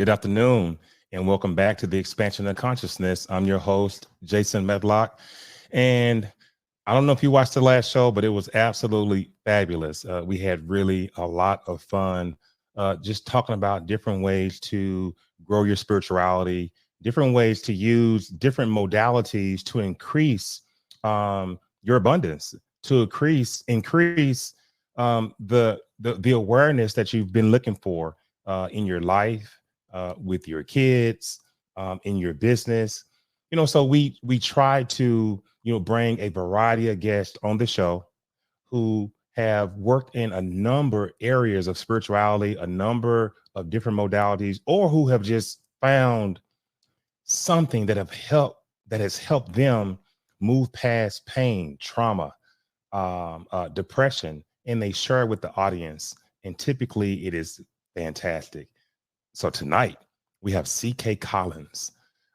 Good afternoon, and welcome back to the Expansion of Consciousness. I'm your host, Jason Medlock, and I don't know if you watched the last show, but it was absolutely fabulous. We had really a lot of fun just talking about different ways to grow your spirituality, different ways to use different modalities to increase your abundance, to increase the awareness that you've been looking for in your life, with your kids, in your business. So we try to bring a variety of guests on the show who have worked in a number areas of spirituality, a number of different modalities, or who have just found something that has helped them move past pain, trauma, depression, and they share it with the audience. And typically, it is fantastic. So tonight we have C.K. Collins,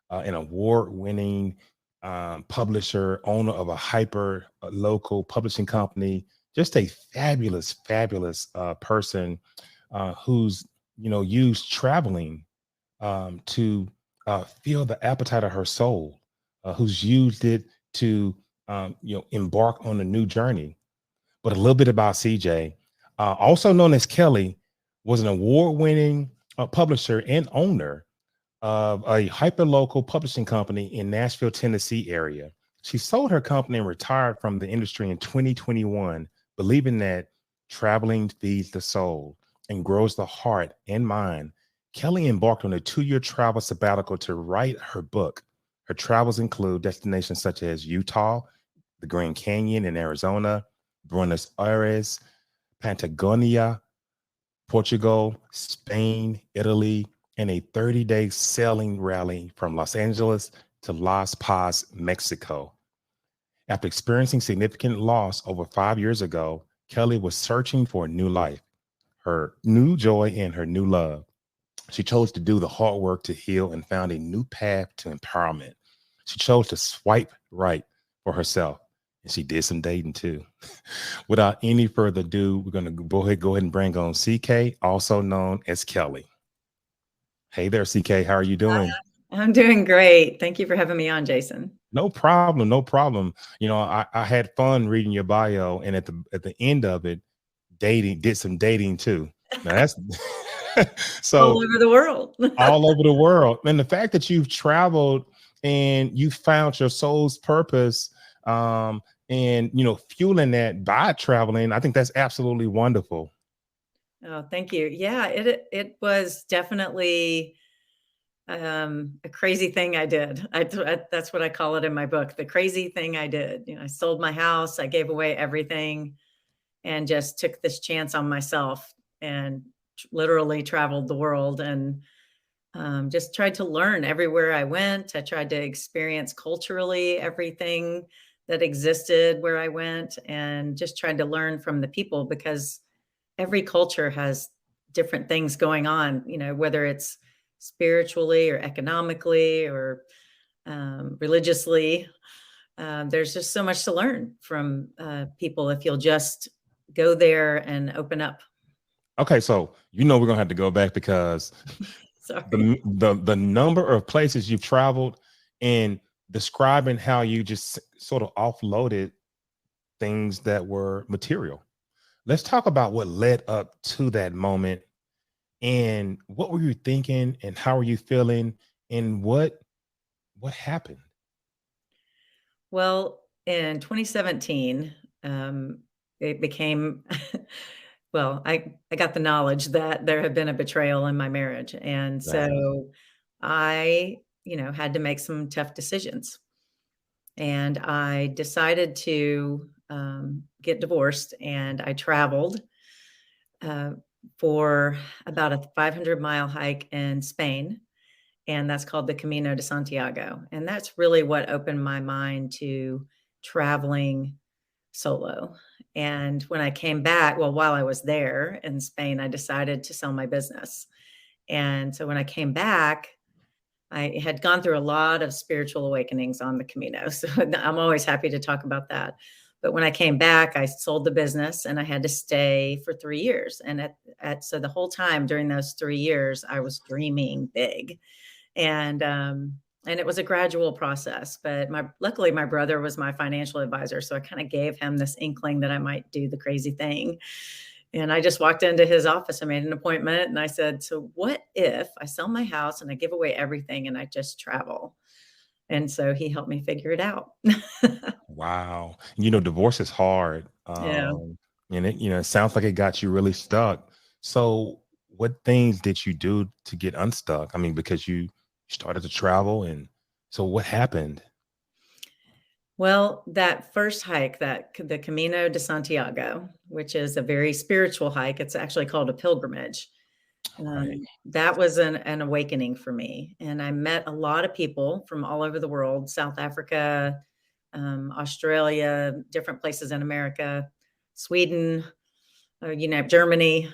an award-winning publisher, owner of a hyper local publishing company, just a fabulous, fabulous person who's used traveling to feel the appetite of her soul, who's used it to embark on a new journey. But a little bit about CJ, also known as Kelly, was an award-winning publisher and owner of a hyperlocal publishing company in Nashville, Tennessee area. She sold her company and retired from the industry in 2021, believing that traveling feeds the soul and grows the heart and mind. Kelly embarked on a 2-year travel sabbatical to write her book. Her travels include destinations such as Utah, the Grand Canyon in Arizona, Buenos Aires, Patagonia, Portugal, Spain, Italy, and a 30-day sailing rally from Los Angeles to Las Paz, Mexico. After experiencing significant loss over 5 years ago, Kelly was searching for a new life, her new joy, and her new love. She chose to do the hard work to heal and found a new path to empowerment. She chose to swipe right for herself, and she did some dating too. Without any further ado, we're going to go ahead and bring on CK, also known as Kelly. Hey there, CK. How are you doing? I'm doing great. Thank you for having me on, Jason. No problem. No problem. I had fun reading your bio, and at the end of it, did some dating too. Now that's so all over the world. all over the world. And the fact that you've traveled and you found your soul's purpose, and fueling that by traveling, I think that's absolutely wonderful. Oh, thank you. Yeah, it was definitely a crazy thing I did. That's what I call it in my book, the crazy thing I did. I sold my house, I gave away everything, and just took this chance on myself and literally traveled the world and just tried to learn everywhere I went. I tried to experience culturally everything that existed where I went, and just tried to learn from the people, because every culture has different things going on, whether it's spiritually or economically or religiously. There's just so much to learn from people if you'll just go there and open up. Okay, so we're gonna have to go back because Sorry. the number of places you've traveled and describing how you just sort of offloaded things that were material. Let's talk about what led up to that moment, and what were you thinking, and how were you feeling, and what happened? Well, in 2017, it became, well, I got the knowledge that there had been a betrayal in my marriage. And Right. so I, had to make some tough decisions. And I decided to get divorced, and I traveled uh, for about a 500-mile hike in Spain, and that's called the Camino de Santiago. And that's really what opened my mind to traveling solo. And when I came back, well, while I was there in Spain, I decided to sell my business. And so when I came back, I had gone through a lot of spiritual awakenings on the Camino. So I'm always happy to talk about that. But when I came back, I sold the business and I had to stay for 3 years. And so the whole time during those 3 years, I was dreaming big. And it was a gradual process, but luckily my brother was my financial advisor. So I kind of gave him this inkling that I might do the crazy thing. And I just walked into his office. I made an appointment and I said, so what if I sell my house and I give away everything and I just travel? And so he helped me figure it out. Wow. Divorce is hard. Yeah. And it sounds like it got you really stuck. So what things did you do to get unstuck? I mean, because you started to travel, and so what happened? Well, that first hike, the Camino de Santiago, which is a very spiritual hike, it's actually called a pilgrimage. Right. That was an awakening for me. And I met a lot of people from all over the world, South Africa, Australia, different places in America, Sweden, Germany.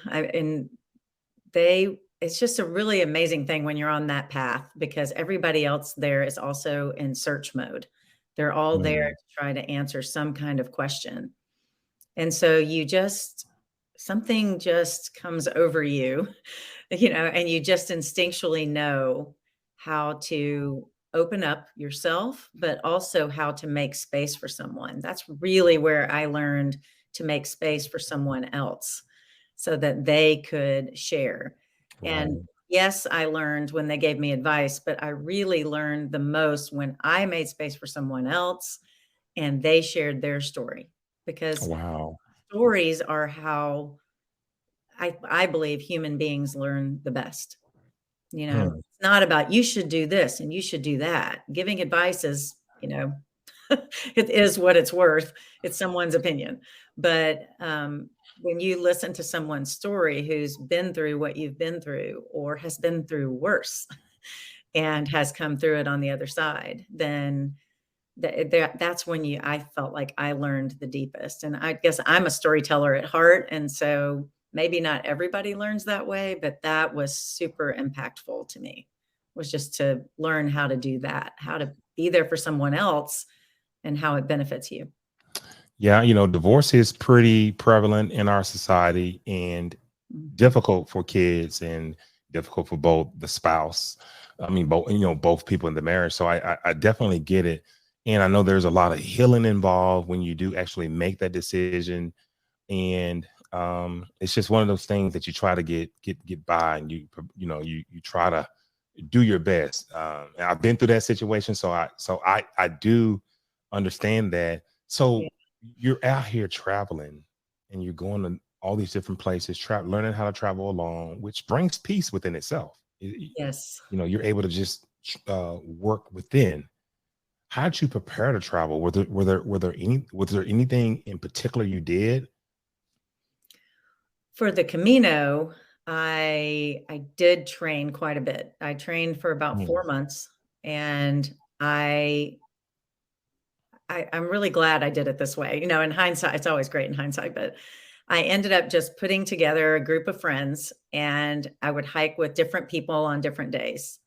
It's just a really amazing thing when you're on that path because everybody else there is also in search mode. They're all there Mm, to try to answer some kind of question. And so something just comes over you, and you just instinctually know how to open up yourself, but also how to make space for someone. That's really where I learned to make space for someone else so that they could share. And right. yes, I learned when they gave me advice, but I really learned the most when I made space for someone else and they shared their story because Wow. stories are how I believe human beings learn the best. Hmm. It's not about you should do this and you should do that. Giving advice is, it is what it's worth. It's someone's opinion. But when you listen to someone's story who's been through what you've been through or has been through worse and has come through it on the other side, then that's when I felt like I learned the deepest. And I guess I'm a storyteller at heart. And so maybe not everybody learns that way, but that was super impactful to me, was just to learn how to do that, how to be there for someone else and how it benefits you. Yeah, divorce is pretty prevalent in our society and Mhm. difficult for kids and difficult for both the spouse. I mean, both people in the marriage. So I definitely get it. And I know there's a lot of healing involved when you do actually make that decision. And it's just one of those things that you try to get by, and you try to do your best. And I've been through that situation, so I do understand that. Yeah. So you're out here traveling, and you're going to all these different places, learning how to travel alone, which brings peace within itself. Yes. You're able to just work within. How did you prepare to travel? Was there anything in particular you did? For the Camino, I did train quite a bit. I trained for about Mm, 4 months, and I'm really glad I did it this way. In hindsight, it's always great in hindsight, but I ended up just putting together a group of friends, and I would hike with different people on different days.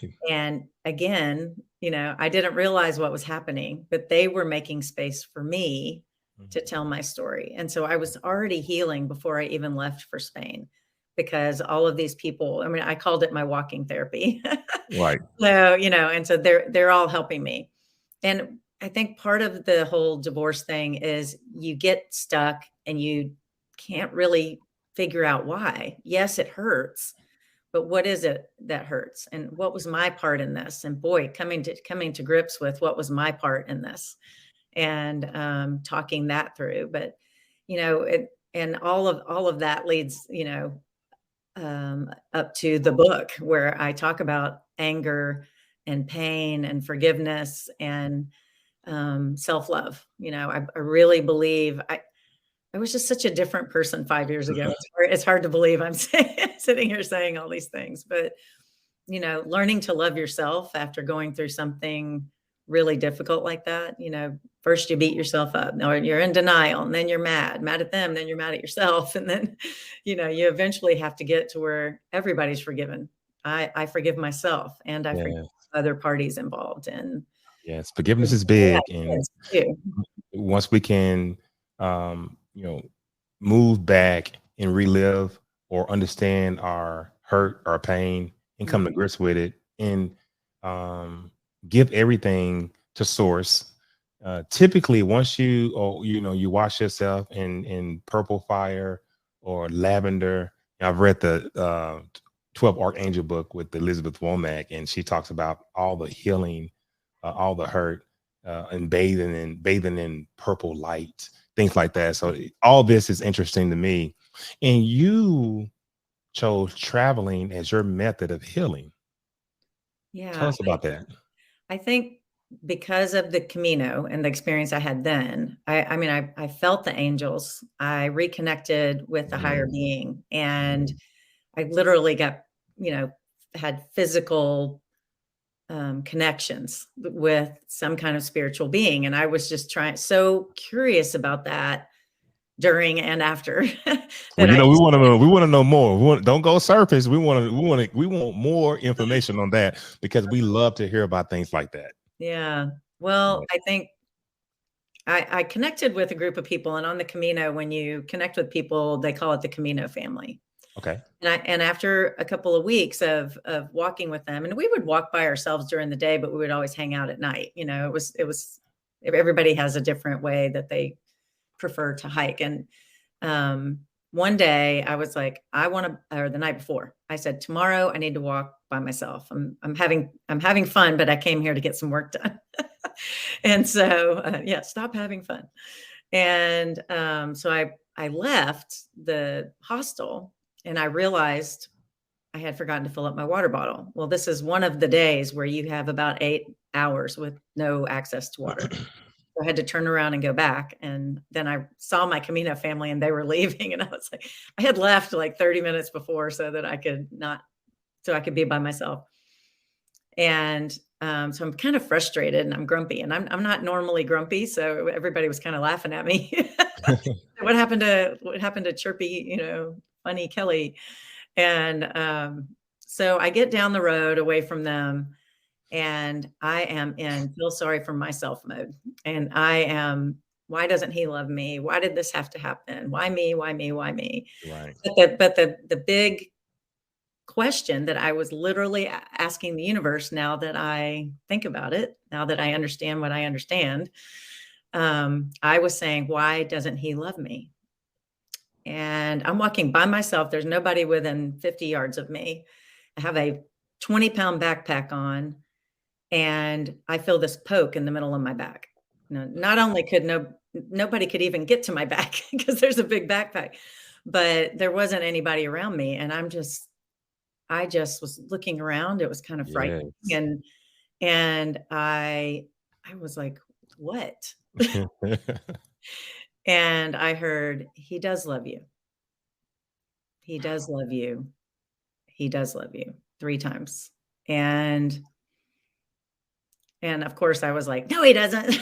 right. And again, I didn't realize what was happening, but they were making space for me to Mhm. tell my story. And so I was already healing before I even left for Spain because all of these people, I mean, I called it my walking therapy. Right. So, and so they're all helping me. And I think part of the whole divorce thing is you get stuck and you can't really figure out why. Yes, it hurts, but what is it that hurts? And what was my part in this? And boy, coming to grips with what was my part in this and talking that through. But and all of that leads, up to the book where I talk about anger and pain and forgiveness and self-love. I really believe I was just such a different person 5 years ago. It's hard to believe I'm sitting here saying all these things, but, learning to love yourself after going through something really difficult like that, first you beat yourself up, or you're in denial, and then you're mad at them, then you're mad at yourself, and then, you eventually have to get to where everybody's forgiven. I forgive myself, and I forgive Yeah. other parties involved, and Yes. Forgiveness is yeah, big, and kids too. once we can, you know, move back and relive or understand our hurt, our pain, and come to Mhm. grips with it, and um, give everything to source. Typically, once you, or you wash yourself in purple fire or lavender. I've read the 12 Archangel book with Elizabeth Womack, and she talks about all the healing, all the hurt, and bathing in purple light, things like that. So all this is interesting to me. And you chose traveling as your method of healing. Tell Yeah, us about that. I think because of the Camino and the experience I had then, I mean, I felt the angels. I reconnected with the higher Mm, being, and mm. I literally got, had physical connections with some kind of spiritual being. And I was just so curious about that during and after Well, that I we just, want to know. We want to know more. Don't go surface. We want more information on that because we love to hear about things like that. yeah. Well, Yeah. I think I connected with a group of people, and on the Camino, when you connect with people, they call it the Camino family. Okay. And after a couple of weeks of walking with them, and we would walk by ourselves during the day, but we would always hang out at night. It was everybody has a different way that they prefer to hike. And um, one day I was like, or the night before, I said, tomorrow I need to walk by myself. I'm having fun, but I came here to get some work done. And so, yeah, stop having fun. And so I left the hostel, and I realized I had forgotten to fill up my water bottle. Well, this is one of the days where you have about 8 hours with no access to water. So I had to turn around and go back. And then I saw my Camino family, and they were leaving. And I was like, I had left like 30 minutes before so I could be by myself. And so I'm kind of frustrated, and I'm grumpy, and I'm not normally grumpy. So everybody was kind of laughing at me. What happened to chirpy, funny Kelly? And so I get down the road away from them, and I am in feel sorry for myself mode. And why doesn't he love me? Why did this have to happen? Why me? Why me? Why me? Right. But the big question that I was literally asking the universe, now that I think about it, now that I understand what I understand, I was saying, why doesn't he love me? And I'm walking by myself. There's nobody within 50 yards of me. I have a 20-pound backpack on, and I feel this poke in the middle of my back. Not only could nobody could even get to my back because there's a big backpack, but there wasn't anybody around me. And I just was looking around. It was kind of frightening. Yes. And I was like, what? And I heard, he does love you. He does love you. He does love you, 3 times. And of course I was like, no, he doesn't.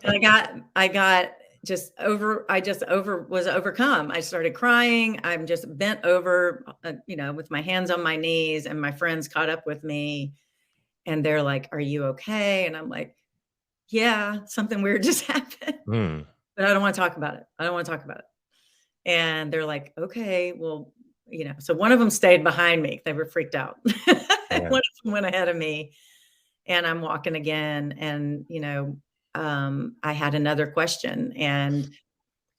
And I got was overcome. I started crying. I'm just bent over, with my hands on my knees, and my friends caught up with me, and they're like, "Are you okay?" And I'm like, "Yeah, something weird just happened, Mm, but I don't want to talk about it. I don't want to talk about it." And they're like, "Okay, well," so one of them stayed behind me. They were freaked out. right. One of them went ahead of me, and I'm walking again, and, I had another question, and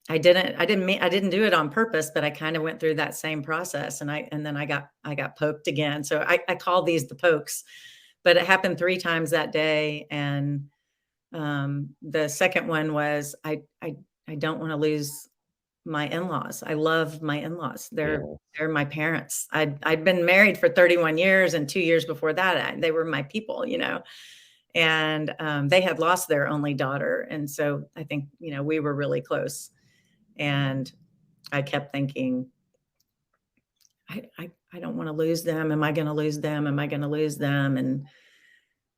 I didn't do it on purpose, but I kind of went through that same process, and then I got poked again. So I call these the pokes, but it happened 3 times that day. And the second one was, I don't want to lose my in-laws. I love my in-laws. They're Yeah. they're my parents. I'd been married for 31 years, and 2 years before that, they were my people, and they had lost their only daughter, and so I think, we were really close. And I kept thinking, I don't want to lose them. Am I going to lose them? Am I going to lose them?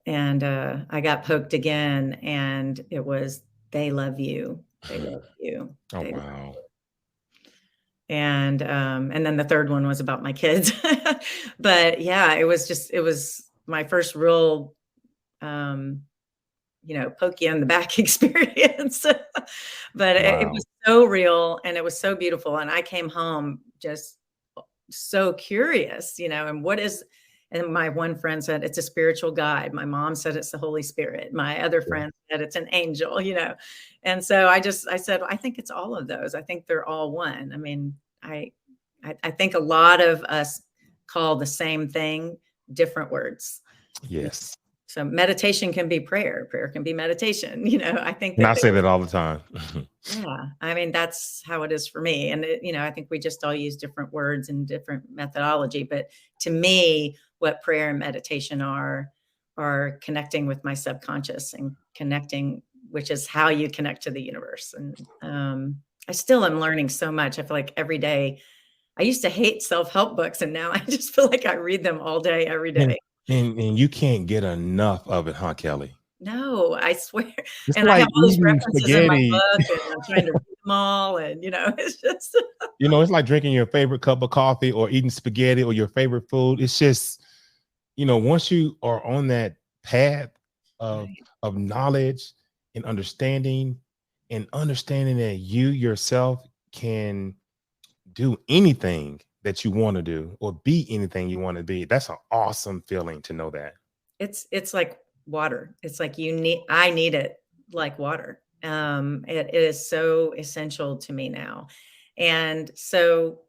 And I got poked again, and it was, they love you. They love you. Oh, They wow. and then the third one was about my kids. But yeah, it was my first real um poke you in the back experience. But it Wow. was so real and it was so beautiful. And I came home just so curious, and my one friend said it's a spiritual guide. My mom said it's the Holy Spirit. My other Yeah. friend said it's an angel. And so I said, I think it's all of those. I think they're all one. I mean, I think a lot of us call the same thing different words. Yes. So meditation can be prayer. Prayer can be meditation. I think And I that say that all the time. yeah, I mean, that's how it is for me. And, I think we just all use different words and different methodology. But to me, what prayer and meditation are connecting with my subconscious and connecting, which is how you connect to the universe. And I still am learning so much. I feel like every day, I used to hate self-help books, and now I just feel like I read them all day, every and, day. and you can't get enough of it, huh, Kelly? No, I swear. It's And I have like all these eating references in my spaghetti. book, and I'm trying to read them all, and, it's just It's like drinking your favorite cup of coffee or eating spaghetti or your favorite food. It's just, once you are on that path of right. of knowledge and understanding that you yourself can do anything that you want to do or be anything you want to be. That's an awesome feeling to know that. It's like water. It's like I need it like water. It is so essential to me now. And so,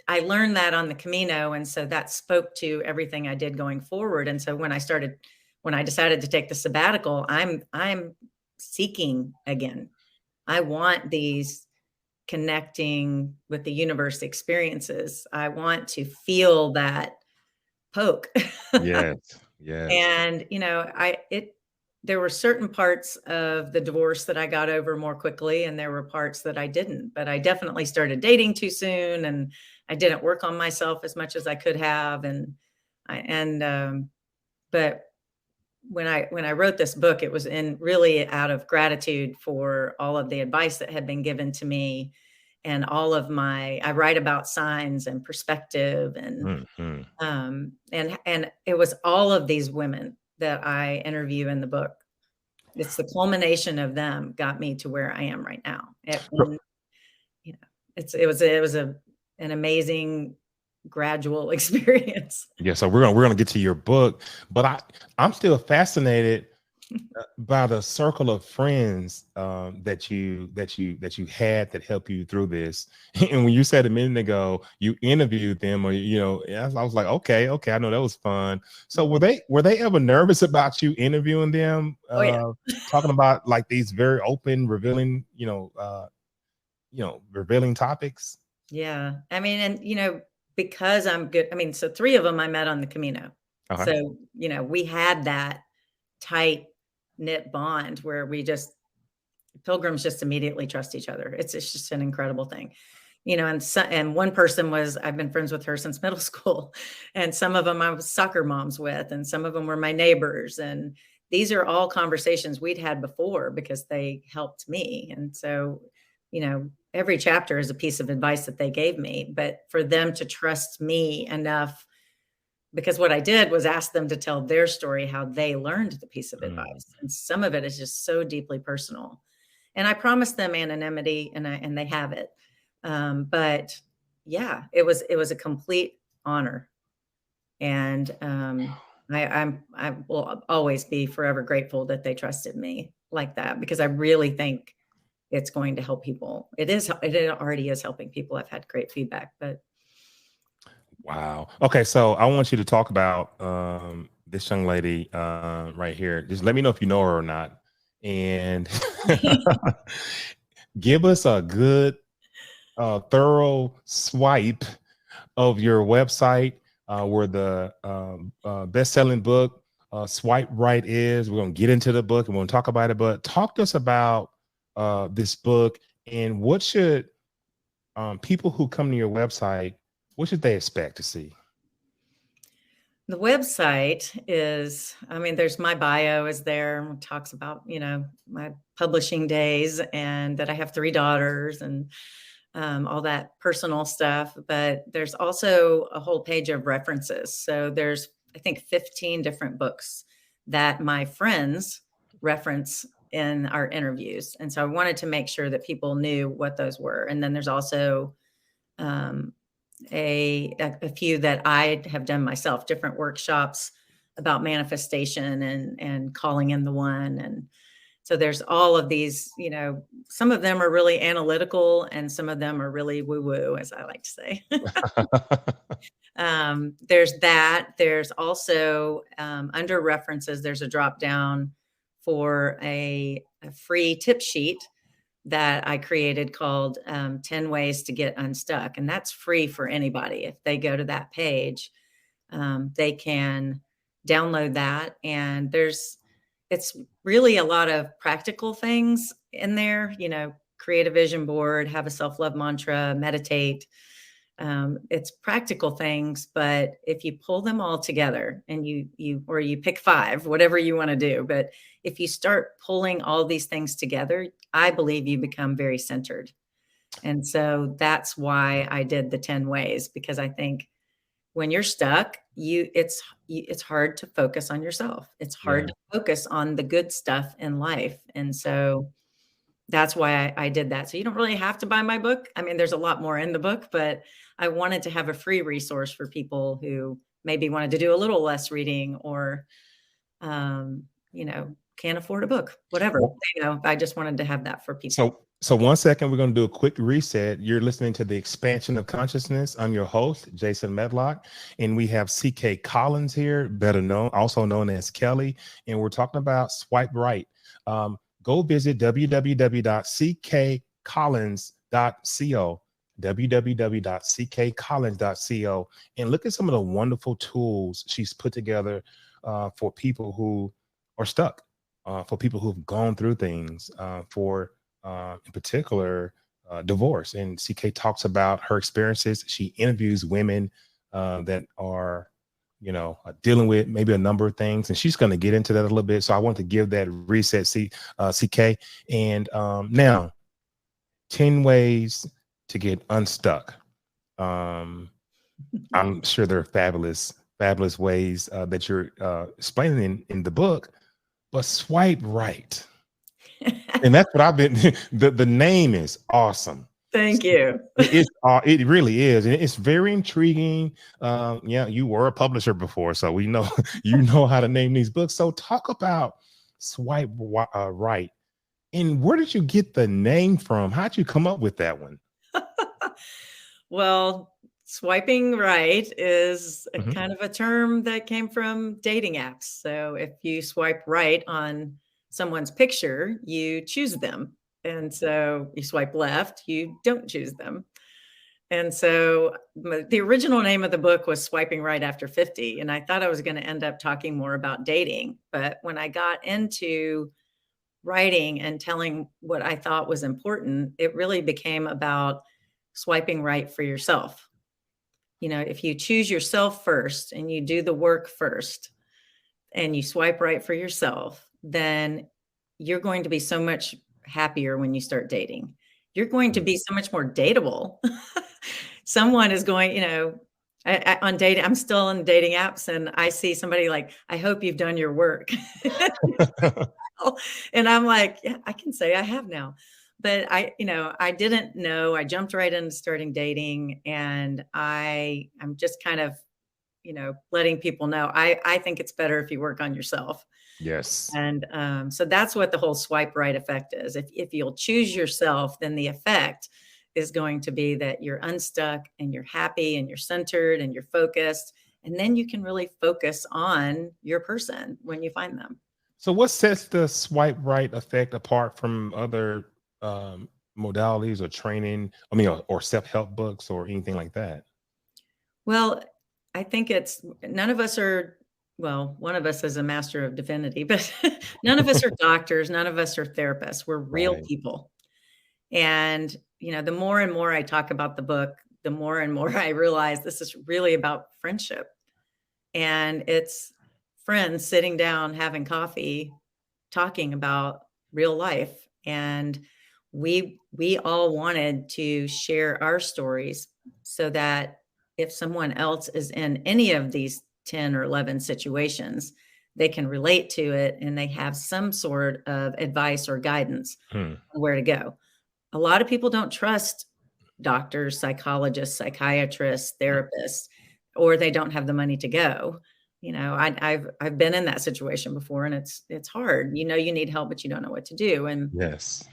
I learned that on the Camino. And so that spoke to everything I did going forward. And so when I decided to take the sabbatical, I'm seeking again. I want these connecting with the universe experiences. I want to feel that poke. Yes. Yes. And, there were certain parts of the divorce that I got over more quickly, and there were parts that I didn't. But I definitely started dating too soon, and I didn't work on myself as much as I could have. But when I wrote this book, it was in really out of gratitude for all of the advice that had been given to me, and I write about signs and perspective, Mhm. and it was all of these women that I interview in the book. It's the culmination of them got me to where I am right now. And it was an amazing gradual experience. Yeah, so we're gonna get to your book, but I'm still fascinated by the circle of friends that you had that helped you through this. And when you said a minute ago you interviewed them, or I was like, okay, I know that was fun. So were they ever nervous about you interviewing them, Oh yeah. talking about like these very open, revealing, revealing topics? Yeah. I mean, and because I'm good. I mean, so three of them I met on the Camino. Okay. So, we had that tight knit bond where pilgrims just immediately trust each other. It's just an incredible thing. And one person I've been friends with her since middle school. And some of them I was soccer moms with, and some of them were my neighbors. And these are all conversations we'd had before because they helped me. And so, every chapter is a piece of advice that they gave me, but for them to trust me enough, because what I did was ask them to tell their story, how they learned the piece of Mm. advice. And some of it is just so deeply personal. And I promised them anonymity, and they have it. But yeah, it was a complete honor. And I will always be forever grateful that they trusted me like that, because I really think it's going to help people. It already is helping people. I've had great feedback, but Wow. Okay, so I want you to talk about this young lady right here. Just let me know if you know her or not, and give us a good, thorough swipe of your website, where the best-selling book Swipe Right is. We're going to get into the book and we're going to talk about it, but talk to us about this book, and what should people who come to your website, what should they expect to see? the website is, I mean, there's my bio is there. It talks about, my publishing days, and that I have three daughters, and all that personal stuff. But there's also a whole page of references. So there's, I think, 15 different books that my friends reference in our interviews. And so I wanted to make sure that people knew what those were. And then there's also a few that I have done myself, different workshops about manifestation and calling in the one. And so there's all of these, some of them are really analytical and some of them are really woo woo, as I like to say. There's that. There's also under references, there's a drop down for a free tip sheet that I created called 10 Ways to Get Unstuck. And that's free for anybody. If they go to that page, they can download that. And it's really a lot of practical things in there, create a vision board, have a self-love mantra, meditate. It's practical things, but if you pull them all together and you pick 5, whatever you want to do, but if you start pulling all these things together, I believe you become very centered. And so that's why I did the 10 ways, because I think when you're stuck, it's hard to focus on yourself. It's hard to focus on the good stuff in life. And so that's why I did that. So you don't really have to buy my book. I mean, there's a lot more in the book, but I wanted to have a free resource for people who maybe wanted to do a little less reading or, can't afford a book, whatever. I just wanted to have that for people. So 1 second, we're going to do a quick reset. You're listening to the Expansion of Consciousness. I'm your host, Jason Medlock, and we have CK Collins here, also known as Kelly, and we're talking about swipe right. Go visit www.ckcollins.co, www.ckcollins.co, and look at some of the wonderful tools she's put together for people who are stuck, for people who've gone through things, in particular, divorce. And CK talks about her experiences. She interviews women that are dealing with maybe a number of things, and she's going to get into that a little bit. So I want to give that reset, CK. And now, 10 ways to get unstuck. I'm sure there are fabulous ways that you're explaining in the book, but swipe right. And that's what I've been, the name is awesome. Thank you. It really is. And it's very intriguing. You were a publisher before, so we know, how to name these books. So talk about swipe right. And where did you get the name from? How'd you come up with that one? Well, swiping right is a kind of a term that came from dating apps. So if you swipe right on someone's picture, you choose them. And so you swipe left, you don't choose them. And so the original name of the book was Swiping Right After 50. And I thought I was going to end up talking more about dating. But when I got into writing and telling what I thought was important, it really became about swiping right for yourself. If you choose yourself first and you do the work first and you swipe right for yourself, then you're going to be so much happier when you start dating. You're going to be so much more dateable. Someone is going, on dating, I'm still on dating apps and I see somebody like, I hope you've done your work. And I'm like, yeah, I can say I have now. But I didn't know. I jumped right into starting dating, and I'm just kind of, letting people know. I think it's better if you work on yourself. Yes. And so that's what the whole swipe right effect is. If you'll choose yourself, then the effect is going to be that you're unstuck and you're happy and you're centered and you're focused. And then you can really focus on your person when you find them. So what sets the swipe right effect apart from other modalities or training, or self-help books or anything like that? Well, I think none of us are, one of us is a master of divinity, but none of us are doctors. None of us are therapists. We're real people. And, the more and more I talk about the book, the more and more I realize this is really about friendship. And it's friends sitting down, having coffee, talking about real life. And we all wanted to share our stories so that if someone else is in any of these 10 or 11 situations, they can relate to it and they have some sort of advice or guidance Hmm. on where to go. A lot of people don't trust doctors, psychologists, psychiatrists, therapists, or they don't have the money to go. I've been in that situation before, and it's hard. You need help, but you don't know what to do. And Yes.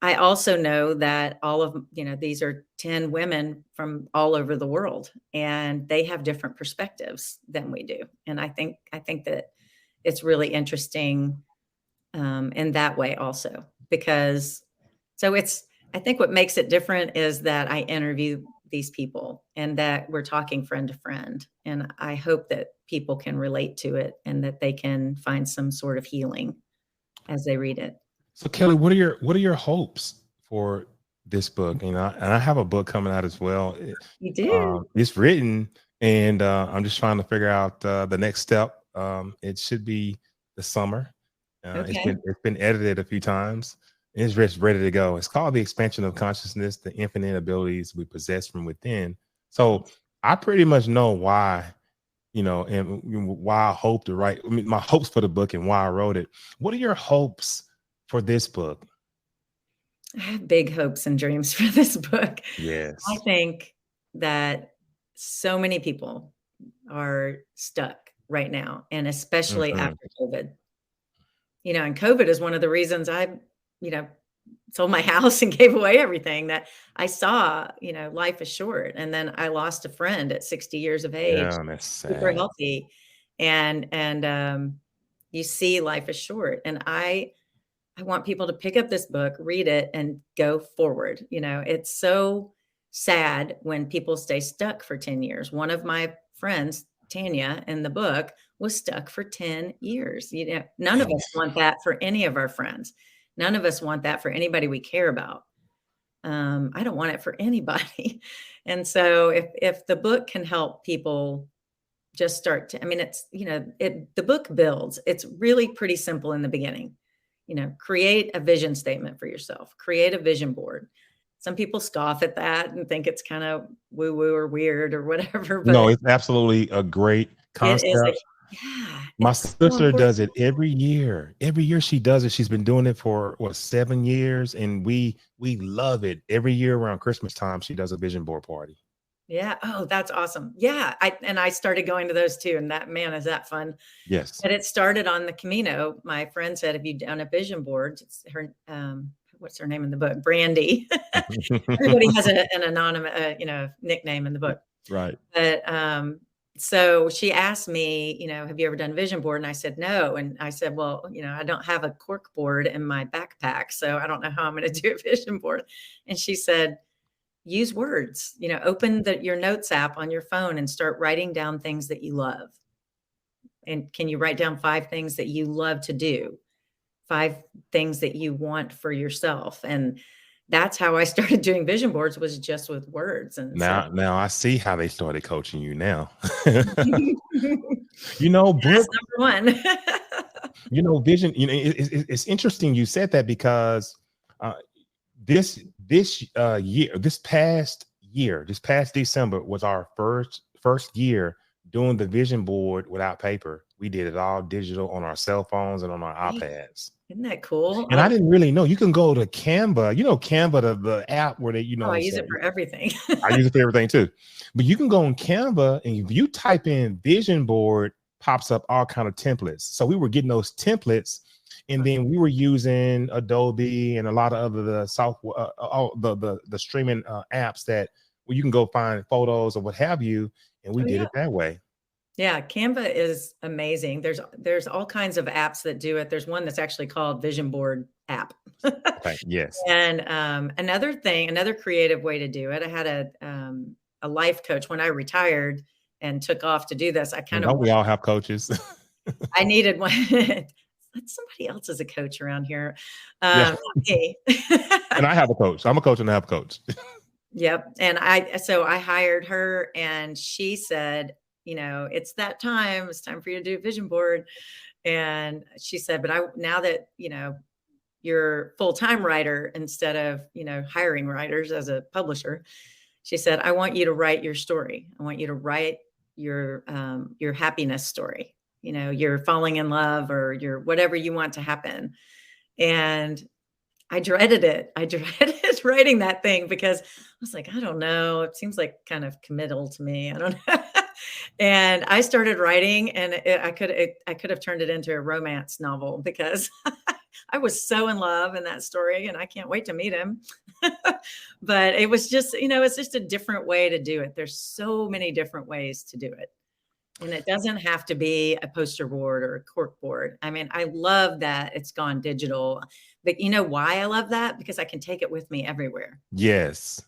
I also know that all of, these are 10 women from all over the world, and they have different perspectives than we do. And I think that it's really interesting in that way also, because I think what makes it different is that I interview these people and that we're talking friend to friend. And I hope that people can relate to it and that they can find some sort of healing as they read it. So Kelly, what are your hopes for this book? And I have a book coming out as well. You do? It's written, and I'm just trying to figure out the next step. It should be the summer. It's Okay. been edited a few times. It's just ready to go. It's called The Expansion of Consciousness: The Infinite Abilities We Possess from Within. So I pretty much know why, and why I hope to write. I mean, my hopes for the book and why I wrote it. What are your hopes for this book? I have big hopes and dreams for this book. I Yes. think that so many people are stuck right now, and especially Mhm. after COVID. And COVID is one of the reasons I, you know, sold my house and gave away everything that I saw, life is short. And then I lost a friend at 60 years of age, Yeah, that's super sad. healthy. And you see life is short. And I want people to pick up this book, read it, and go forward. It's so sad when people stay stuck for 10 years. One of my friends, Tanya, in the book, was stuck for 10 years. None of Man. us want that for any of our friends. None of us want that for anybody we care about. I don't want it for anybody. And so if the book can help people just start to, I mean, the book builds. It's really pretty simple in the beginning. Create a vision statement for yourself, create a vision board. Some people scoff at that and think it's kind of woo woo or weird or whatever, No, but it's absolutely a great it is concept. yeah, My it's so sister important. does it every year. Every year she does it. She's been doing it for 7 years, and we love it. Every year around Christmas time, she does a vision board party. Yeah. Oh, that's awesome. Yeah. I started going to those too. And that, man, is that fun. Yes. But it started on the Camino. My friend said, "Have you done a vision board?" It's her, what's her name in the book? Brandy. Everybody has an anonymous, nickname in the book. Right. But so she asked me, "Have you ever done vision board?" And I said, "No." And I said, "Well, I don't have a cork board in my backpack, so I don't know how I'm going to do a vision board." And she said, "Use words. Open your notes app on your phone and start writing down things that you love. And can you write down 5 things that you love to do? 5 things that you want for yourself." And that's how I started doing vision boards, was just with words. And so Now I see how they started coaching you now. that's Book, number 1. vision. It's interesting you said that because uh, this past December was our first year doing the vision board without paper. We did it all digital on our cell phones and on our Right. iPads. Isn't that cool? And I didn't really know you can go to Canva. Canva, the app where they, I it's use it for everything. I use it for everything too. But you can go on Canva, and if you type in vision board, pops up all kind of templates. So we were getting those templates, and then we were using Adobe and a lot of other the software, all the streaming apps that where you can go find photos or what have you, and we Oh, did yeah. it that way. Yeah, Canva is amazing. There's all kinds of apps that do it. There's one that's actually called Vision Board app. Okay. Yes. And another creative way to do it, I had a life coach when I retired and took off to do this. I And kind of don't we all have coaches? I needed one. Somebody else is a coach around here. Yeah. Not me. And I have a coach. I'm a coach and I have a coach. Yep. And so I hired her, and she said, "It's that time. It's time for you to do a vision board." And she said, "But now that, you're full-time writer instead of, hiring writers as a publisher," she said, "I want you to write your story. I want you to write your happiness story." you're falling in love or you're whatever you want to happen. And I dreaded it. I dreaded writing that thing because I was like, I don't know. It seems like kind of committal to me. I don't know. And I started writing, and I could have turned it into a romance novel because I was so in love in that story, and I can't wait to meet him. But it was just, it's just a different way to do it. There's so many different ways to do it. And it doesn't have to be a poster board or a cork board. I mean, I love that it's gone digital. But you know why I love that? Because I can take it with me everywhere. Yes.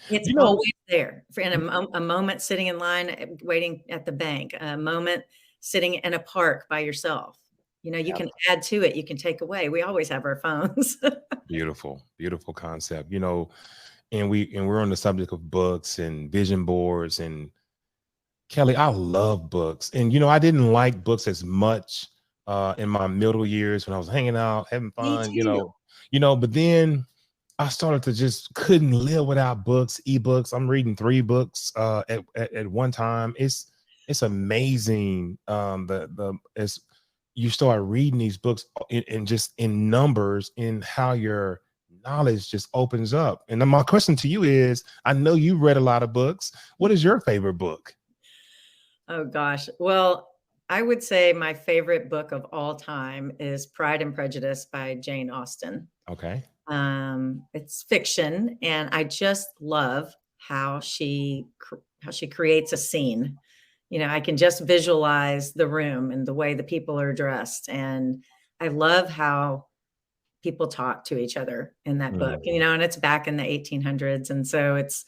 It's You know, always there. For in a moment sitting in line, waiting at the bank, a moment sitting in a park by yourself. You yeah, can add to it, you can take away. We always have our phones. beautiful, beautiful concept. And we're on the subject of books and vision boards. And Kelly, I love books. And I didn't like books as much in my middle years when I was hanging out, having Me fun, too. but then I started to just couldn't live without books, ebooks. I'm reading 3 books at one time. It's amazing. The as you start reading these books and just in numbers, in how your knowledge just opens up. And then my question to you is, I know you read a lot of books. What is your favorite book? Oh gosh. Well, I would say my favorite book of all time is Pride and Prejudice by Jane Austen. Okay. It's fiction, and I just love how she creates a scene. I can just visualize the room and the way the people are dressed, and I love how people talk to each other in that book. Mm. And it's back in the 1800s, and so it's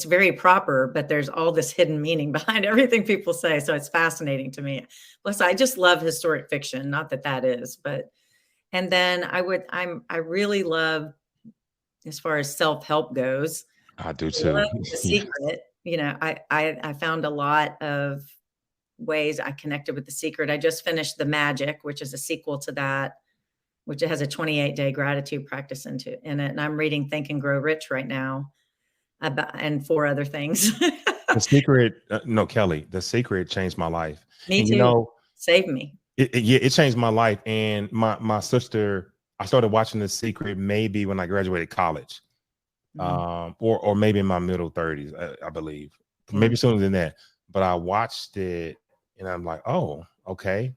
very proper, but there's all this hidden meaning behind everything people say. So it's fascinating to me. Plus, I just love historic fiction. Not that that is, but and then I really love, as far as self-help goes, I do I love too. The Yeah. Secret. I found a lot of ways I connected with The Secret. I just finished The Magic, which is a sequel to that, which has a 28-day gratitude practice in it. And I'm reading Think and Grow Rich right now, and 4 other things. The Secret, no, Kelly, The Secret changed my life. Me And too. Save me. yeah, it changed my life. And my sister, I started watching The Secret maybe when I graduated college, Mm, or maybe in my middle 30s, I believe, yeah. maybe sooner than that. But I watched it, and I'm like, oh, okay.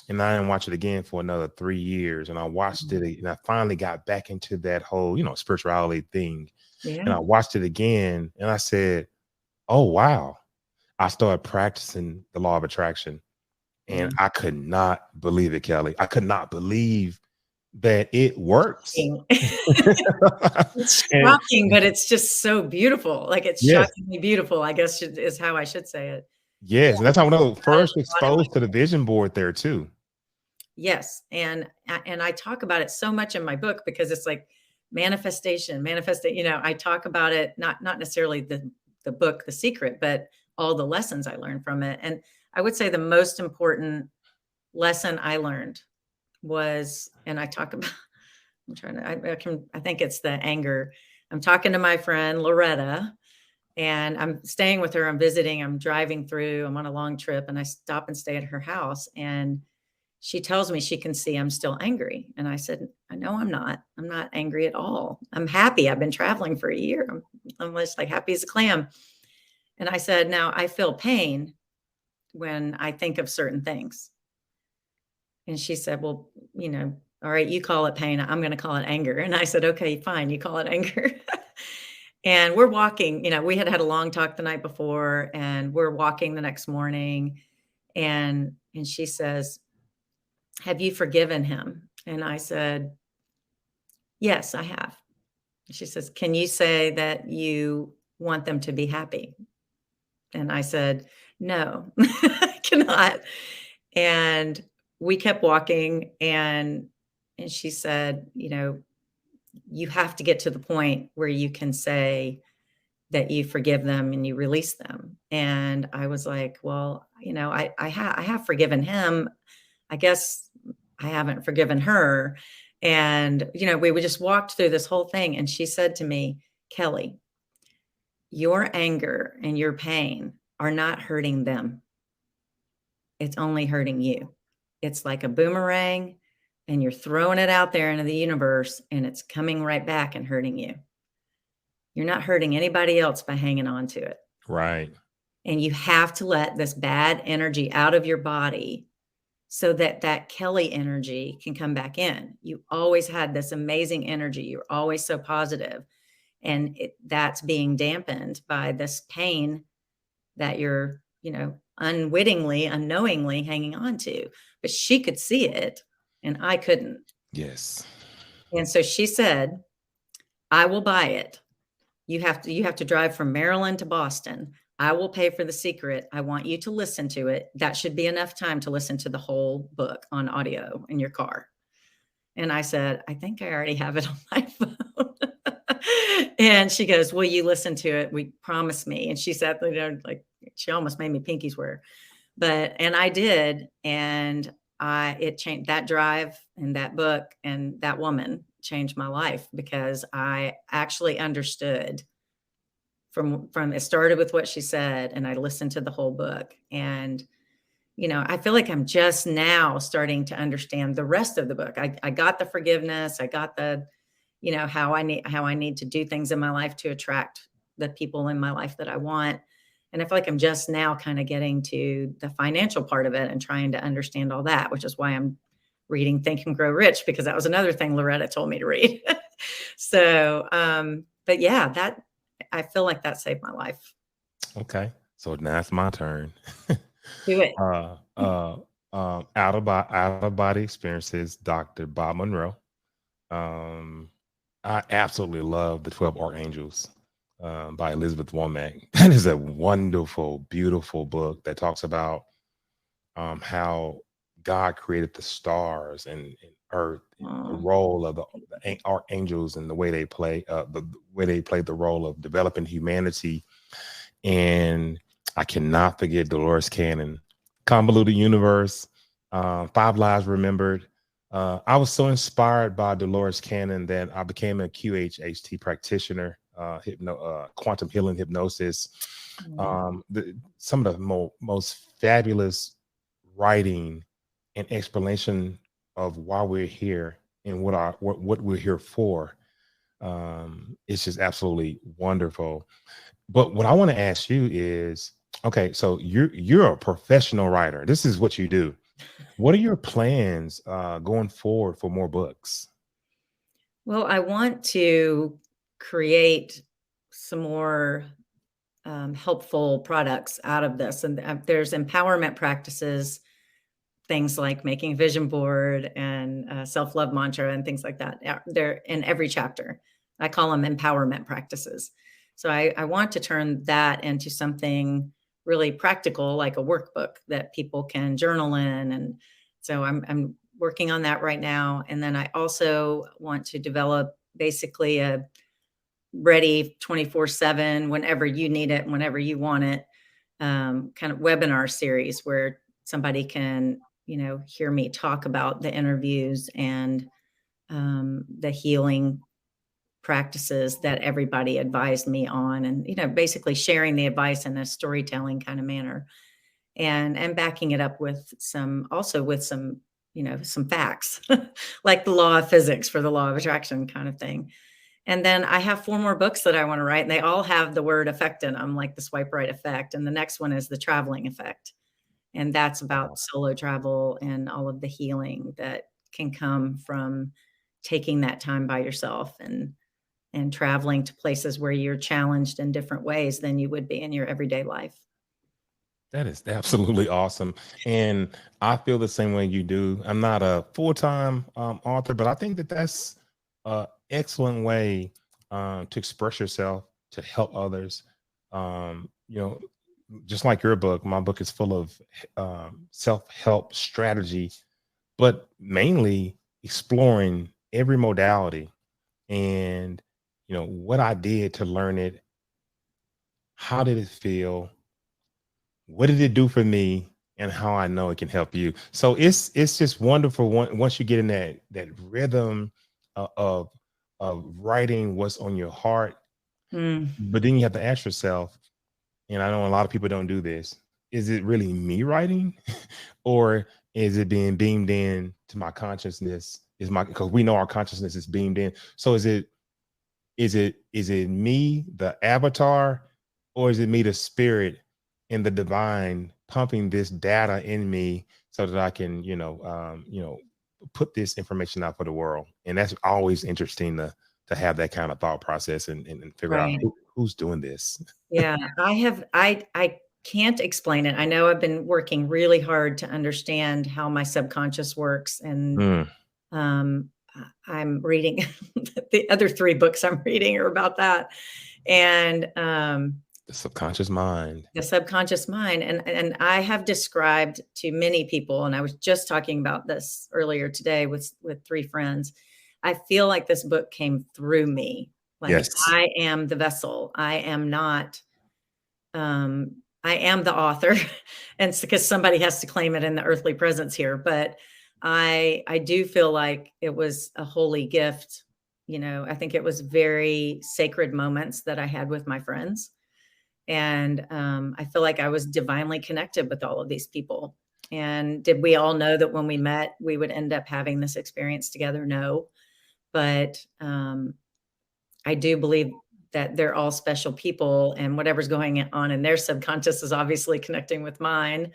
And I didn't watch it again for another 3 years. And I watched Mhm. it, and I finally got back into that whole, spirituality thing. And Yeah. I watched it again, and I said, oh wow. I started practicing the law of attraction, and Yeah. I could not believe it, Kelly. I could not believe that it works. Shocking. It's And shocking, but it's just so beautiful. Like, it's yes, shockingly beautiful, I guess is how I should say it. yes, and that's how I was About it first a lot in my exposed to the vision board there too. Yes, and I talk about it so much in my book because it's like manifestation, I talk about it, not necessarily the book, The Secret, but all the lessons I learned from it. And I would say the most important lesson I learned was, and I talk about, I'm trying to, I think it's the anger. I'm talking to my friend Loretta, and I'm staying with her. I'm visiting. I'm driving through. I'm on a long trip, and I stop and stay at her house. And she tells me she can see I'm still angry. And I said, I know I'm not. I'm not angry at all. I'm happy. I've been traveling for a year. I'm just like happy as a clam. And I said, now I feel pain when I think of certain things. And she said, well, all right, you call it pain. I'm going to call it anger. And I said, okay, fine. You call it anger. And we're walking, we had a long talk the night before, and we're walking the next morning. And she says, have you forgiven him? And I said, yes, I have. She says, can you say that you want them to be happy? And I said, no, I cannot. And we kept walking, and she said, you have to get to the point where you can say that you forgive them and you release them. And I was like, well, I have forgiven him. I guess I haven't forgiven her. And, we would just walked through this whole thing. And she said to me, Kelly, your anger and your pain are not hurting them. it's only hurting you. It's like a boomerang, and you're throwing it out there into the universe, and it's coming right back and hurting you. You're not hurting anybody else by hanging on to it. Right. And you have to let this bad energy out of your body so that that Kelly energy can come back in. You always had this amazing energy. You're always so positive, and that's being dampened by this pain that you're, unwittingly, unknowingly hanging on to. But she could see it, and I couldn't. Yes. And so she said, I will buy it. You have to drive from Maryland to Boston. I will pay for The Secret. I want you to listen to it. That should be enough time to listen to the whole book on audio in your car. And I said, I think I already have it on my phone. And she goes, will you listen to it? We promise me. And she said, like, she almost made me pinky swear. And I did. And it changed. That drive and that book and that woman changed my life, because I actually understood from it started with what she said, and I listened to the whole book. And I feel like I'm just now starting to understand the rest of the book. I got the forgiveness. I got the, how I need to do things in my life to attract the people in my life that I want. And I feel like I'm just now kind of getting to the financial part of it and trying to understand all that, which is why I'm reading Think and Grow Rich, because that was another thing Loretta told me to read. So, but yeah, I feel like that saved my life. Okay. So now it's my turn. Do it. Out of body experiences, Dr. Bob Monroe. I absolutely love The 12 Archangels by Elizabeth Womack. That is a wonderful, beautiful book that talks about how God created the stars and earth, the role of the archangels and the way they play the role of developing humanity. And I cannot forget Dolores Cannon, Convoluted Universe, Five Lives Remembered. I was so inspired by Dolores Cannon that I became a QHHT practitioner, quantum healing hypnosis. Some of the most fabulous writing and explanation of why we're here and what we're here for. It's just absolutely wonderful. But what I want to ask you is, okay, so you're a professional writer. This is what you do. What are your plans going forward for more books? Well, I want to create some more helpful products out of this. And there's empowerment practices, things like making a vision board and self-love mantra and things like that. They're in every chapter. I call them empowerment practices. So I want to turn that into something really practical, like a workbook that people can journal in. And so I'm working on that right now. And then I also want to develop basically a ready 24/7, whenever you need it, whenever you want it, kind of webinar series where somebody can, hear me talk about the interviews and the healing practices that everybody advised me on, and basically sharing the advice in a storytelling kind of manner, and backing it up with some facts like the law of physics for the law of attraction kind of thing. And then I have 4 more books that I want to write, and they all have the word effect in them, like the swipe right effect, and the next one is the traveling effect, and that's about solo travel and all of the healing that can come from taking that time by yourself and traveling to places where you're challenged in different ways than you would be in your everyday life. That is absolutely awesome. And I feel the same way you do. I'm not a full-time author, but I think that that's an excellent way to express yourself, to help others. Just like your book, my book is full of self-help strategy, but mainly exploring every modality and what I did to learn it. How did it feel? What did it do for me? And how I know it can help you. So it's just wonderful once you get in that rhythm of writing what's on your heart. But then you have to ask yourself, and I know a lot of people don't do this, is it really me writing or is it being beamed in to my consciousness? Because we know our consciousness is beamed in. So is it me, the avatar, or is it me, the spirit and the divine pumping this data in me so that I can, put this information out for the world? And that's always interesting to have that kind of thought process and figure out Right. who's doing this. Yeah, I can't explain it. I know I've been working really hard to understand how my subconscious works, and Mm, I'm reading the other 3 books I'm reading are about that. And the subconscious mind. the subconscious mind, and I have described to many people, and I was just talking about this earlier today with 3 friends. I feel like this book came through me. Like Yes. I am the vessel. I am not I am the author, and it's because somebody has to claim it in the earthly presence here. But I do feel like it was a holy gift. I think it was very sacred moments that I had with my friends, and I feel like I was divinely connected with all of these people. And did we all know that when we met, we would end up having this experience together? No, but I do believe that they're all special people, and whatever's going on in their subconscious is obviously connecting with mine.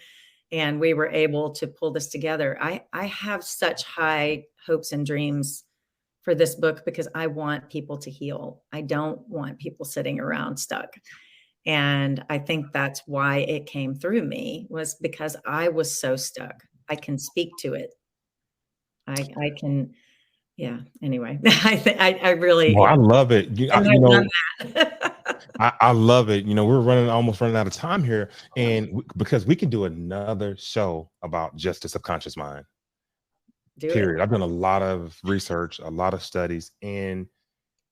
And we were able to pull this together. I have such high hopes and dreams for this book because I want people to heal. I don't want people sitting around stuck. And I think that's why it came through me, was because I was so stuck. I can speak to it. I can, yeah. Anyway, I really, Well, yeah. I love it. And I've done that. I love it. We're almost running out of time here, and because we can do another show about just the subconscious mind. Do it. Period. I've done a lot of research, a lot of studies, and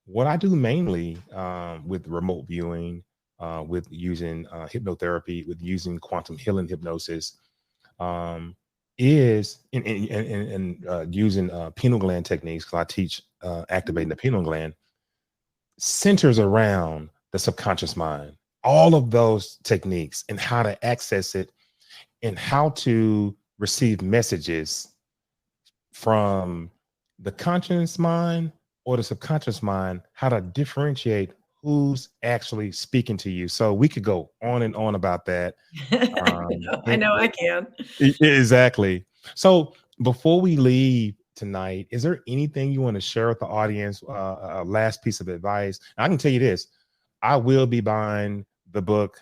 what I do mainly with remote viewing, with using hypnotherapy, with using quantum healing hypnosis, is using pineal gland techniques, because I teach activating the pineal gland, centers around the subconscious mind. All of those techniques and how to access it and how to receive messages from the conscious mind or the subconscious mind, how to differentiate who's actually speaking to you. So we could go on and on about that. I know I can. Exactly. So before we leave tonight, is there anything you want to share with the audience? A last piece of advice. I can tell you this: I will be buying the book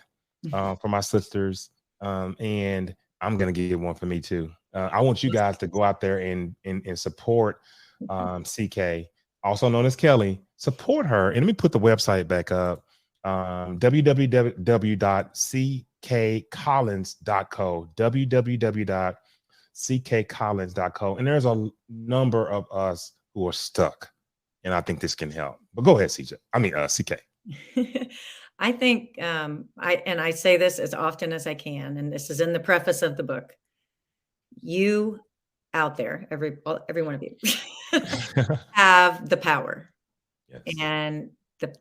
for my sisters, and I'm gonna get one for me too. I want you guys to go out there and support CK, also known as Kelly. Support her, and let me put the website back up: www.ckcollins.co. www.ckcollins.co. And there's a number of us who are stuck, and I think this can help. But go ahead, CK. I think I say this as often as I can, and this is in the preface of the book. You out there, every one of you, have the power, Yes.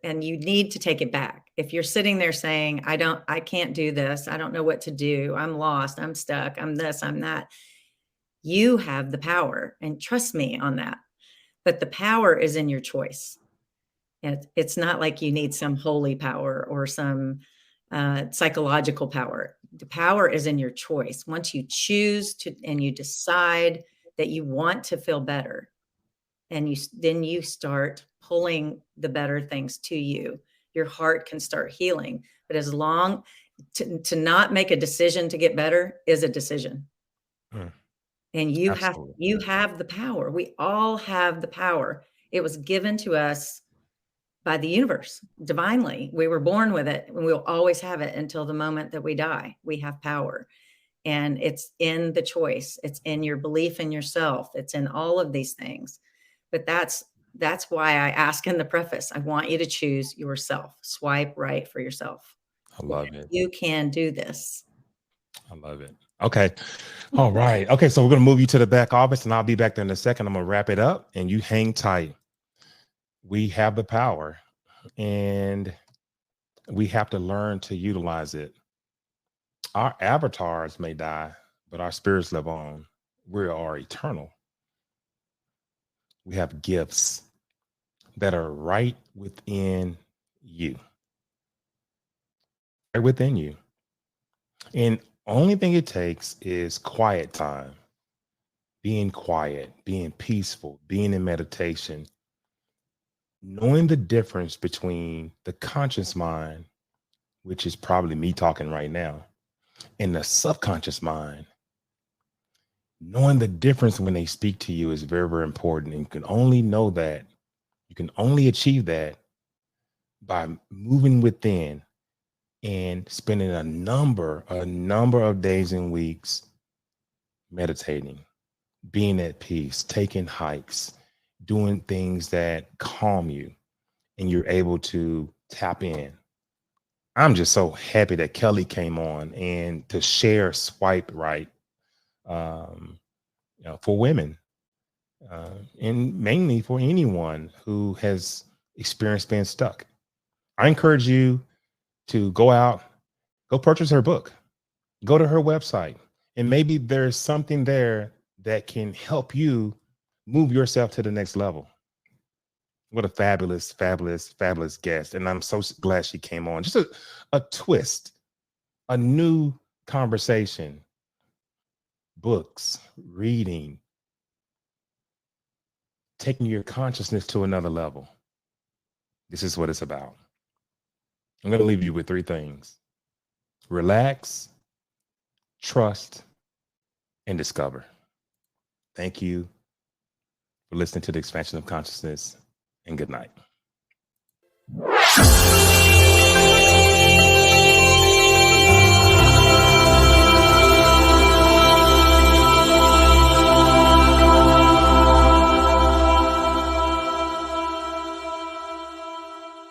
and you need to take it back. If you're sitting there saying, I can't do this, I don't know what to do, I'm lost, I'm stuck, I'm this, I'm that, you have the power, and trust me on that. But the power is in your choice. It's not like you need some holy power or some psychological power. The power is in your choice. Once you choose to, and you decide that you want to feel better, and then you start pulling the better things to you, your heart can start healing. But as long to not make a decision to get better is a decision. And you have the power. We all have the power. It was given to us by the universe divinely. We were born with it, and we'll always have it until the moment that we die. We have power, and it's in the choice. It's in your belief in yourself. It's in all of these things. But that's why I ask in the preface, I want you to choose yourself. Swipe right for yourself. I love it. You can do this. I love it. Okay. All right. Okay. So we're going to move you to the back office, and I'll be back there in a second. I'm going to wrap it up, and you hang tight. We have the power, and we have to learn to utilize it. Our avatars may die, but our spirits live on. We are eternal. We have gifts that are right within you, right within you. And only thing it takes is quiet time, being quiet, being peaceful, being in meditation, knowing the difference between the conscious mind, which is probably me talking right now, and the subconscious mind. Knowing the difference when they speak to you is very, very important. And you can only know that, you can only achieve that by moving within and spending a number of days and weeks meditating, being at peace, taking hikes, doing things that calm you, and you're able to tap in. I'm just so happy that Kelly came on and to share Swipe Right, um, for women, and mainly for anyone who has experienced being stuck. I encourage you to go out, go purchase her book, go to her website, and maybe there's something there that can help you move yourself to the next level. What a fabulous, fabulous, fabulous guest. And I'm so glad she came on. Just a twist, a new conversation, books, reading, taking your consciousness to another level. This is what it's about. I'm going to leave you with three things: relax, trust, and discover. Thank you for listening to the Expansion of Consciousness, and good night.